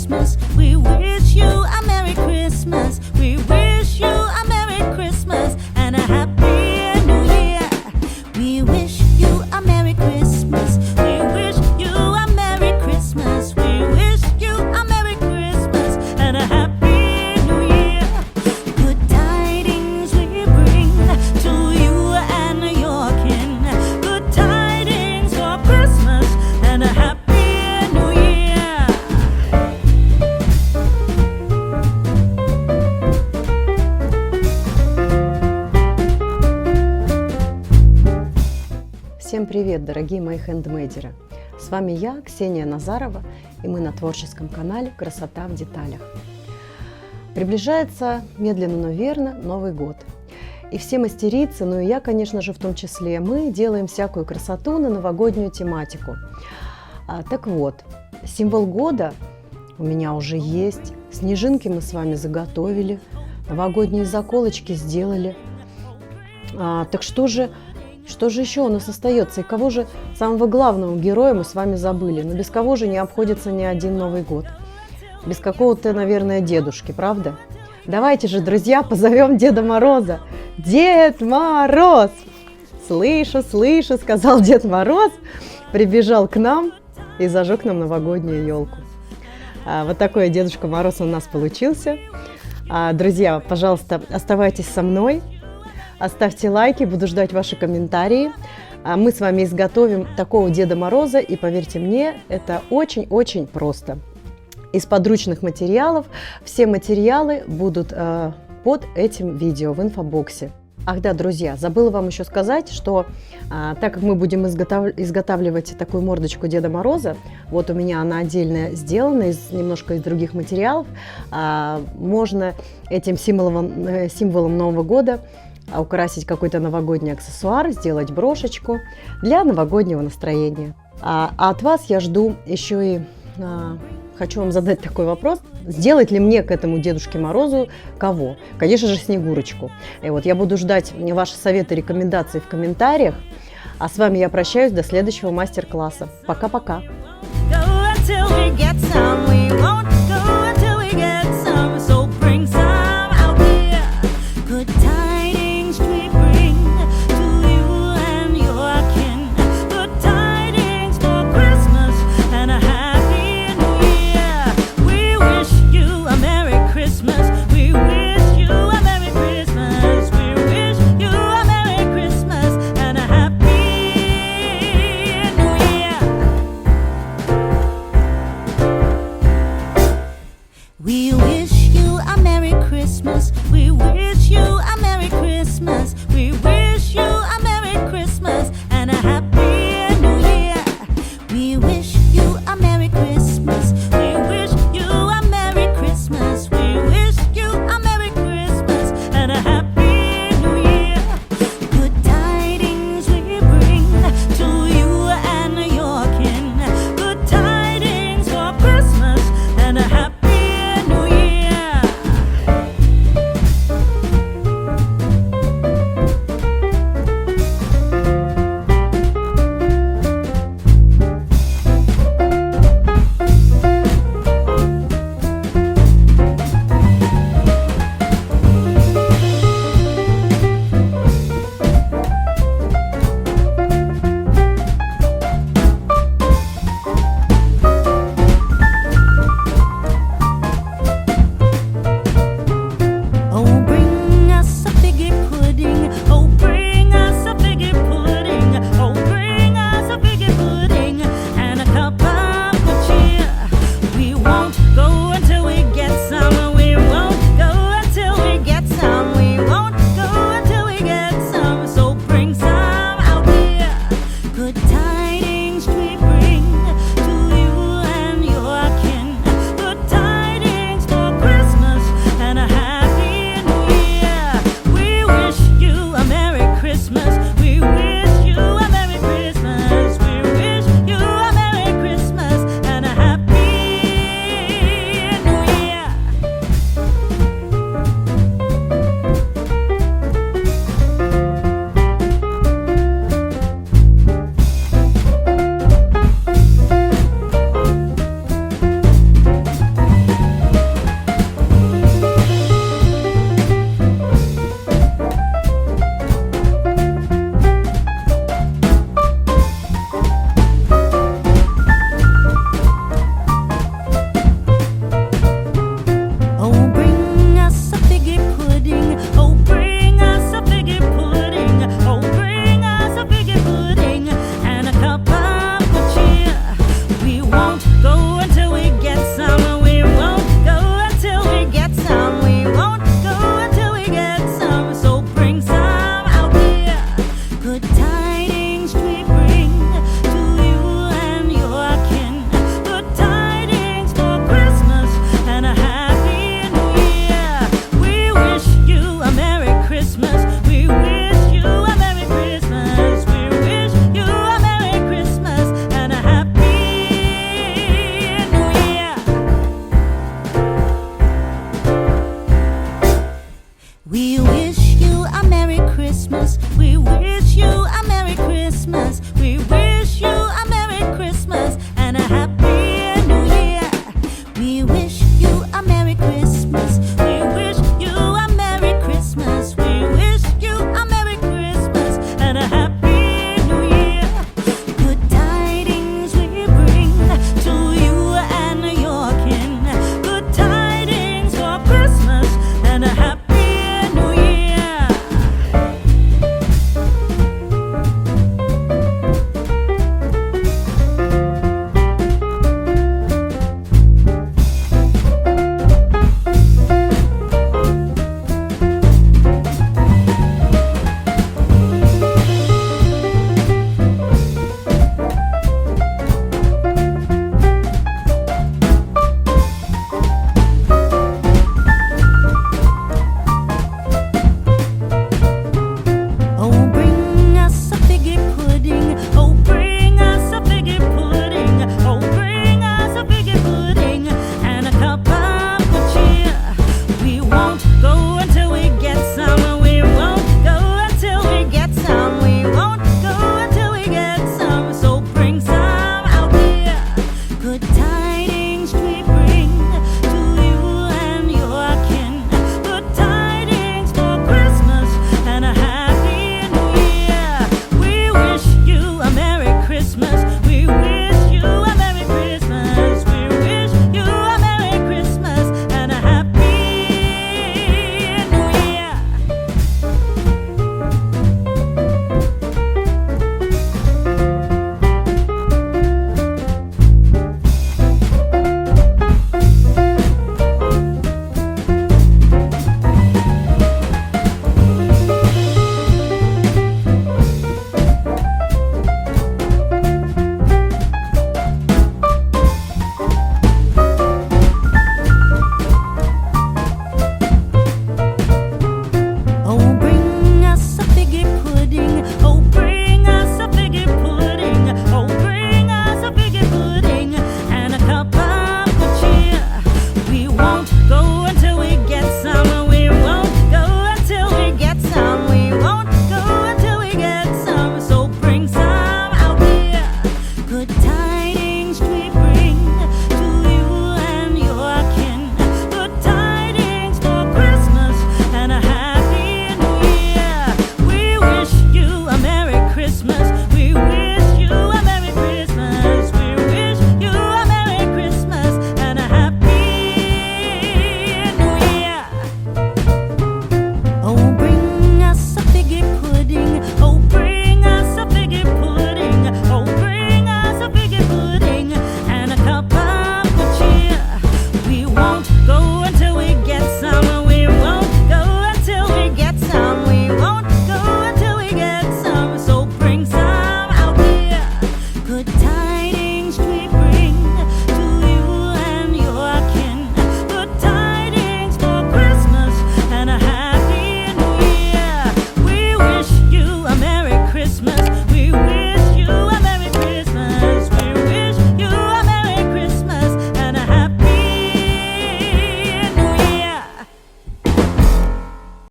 Christmas. We wish you a Merry Christmas. We wish you a Merry Christmas and a Happy New Year. We wish you a Merry Christmas. We wish you a Merry Christmas. We wish you a Merry Christmas and a Happy New Year. Good tidings we bring to you and your kin. Good tidings for Christmas and a Happy New Year. Всем привет, дорогие мои хендмейдеры! С вами я, Ксения Назарова, и мы на творческом канале «Красота в деталях». Приближается медленно, но верно Новый год. И все мастерицы, ну и я, конечно же, в том числе, мы делаем всякую красоту на новогоднюю тематику. Так вот, символ года у меня уже есть, снежинки мы с вами заготовили, новогодние заколочки сделали. Так что же еще у нас остается? И кого же самого главного героя мы с вами забыли? Но без кого же не обходится ни один Новый год? Без какого-то, наверное, дедушки, правда? Давайте же, друзья, позовем Деда Мороза. Дед Мороз! Слышу, слышу, сказал Дед Мороз, прибежал к нам и зажег нам новогоднюю елку. Вот такой Дедушка Мороз у нас получился. Друзья, пожалуйста, оставайтесь со мной. Оставьте лайки, буду ждать ваши комментарии. Мы с вами изготовим такого Деда Мороза, и поверьте мне, это очень-очень просто. Из подручных материалов все материалы будут под этим видео в инфобоксе. Ах да, друзья, забыла вам еще сказать, что так как мы будем изготавливать такую мордочку Деда Мороза, вот у меня она отдельно сделана, немножко из других материалов, можно этим символом Нового года украсить какой-то новогодний аксессуар, сделать брошечку для новогоднего настроения. А от вас я жду еще и хочу вам задать такой вопрос. Сделать ли мне к этому Дедушке Морозу кого? Конечно же, Снегурочку. И вот я буду ждать ваши советы, рекомендации в комментариях. А с вами я прощаюсь до следующего мастер-класса. Пока-пока! We wish you tidings we bring to you and your kin. Good tidings for Christmas and a happy new year. We wish you a Merry Christmas. We wish you a Merry Christmas. We wish you a Merry Christmas and a happy new year. We wish you a Merry Christmas. We wish you a Merry Christmas. We wish you a Merry Christmas and a Happy New Year. We wish you a Merry Christmas. We wish you a Merry Christmas. We wish you a Merry Christmas and a Happy New Year. Good tidings we bring to you and your kin. Good tidings for Christmas and a Happy New Year. Oh, bring us a figgy pudding. Oh, bring us a figgy pudding. Oh, bring us a figgy pudding and a cup of good cheer. We won't go until we get some. We won't go until we get some. We won't go until we get some. So bring some out here. Good tidings we bring to you and your kin. Good tidings for Christmas and a Happy New Year. We wish you a Merry Christmas. We wish you a Merry Christmas. We wish you a Merry Christmas and a Happy New Year. Oh, bring us a figgy pudding. Oh, bring us a figgy pudding. Oh, bring us a figgy pudding and a cup of good cheer. We won't go until we get some. We won't go until we get some. We won't go until we get some. So bring some out here. Good tidings we bring to you and your kin. Good tidings for Christmas and a Happy New Year. We wish you a Merry Christmas. We wish you a Merry Christmas. We wish you a Merry Christmas and a Happy New Year. Oh, bring us a figgy pudding. Oh, bring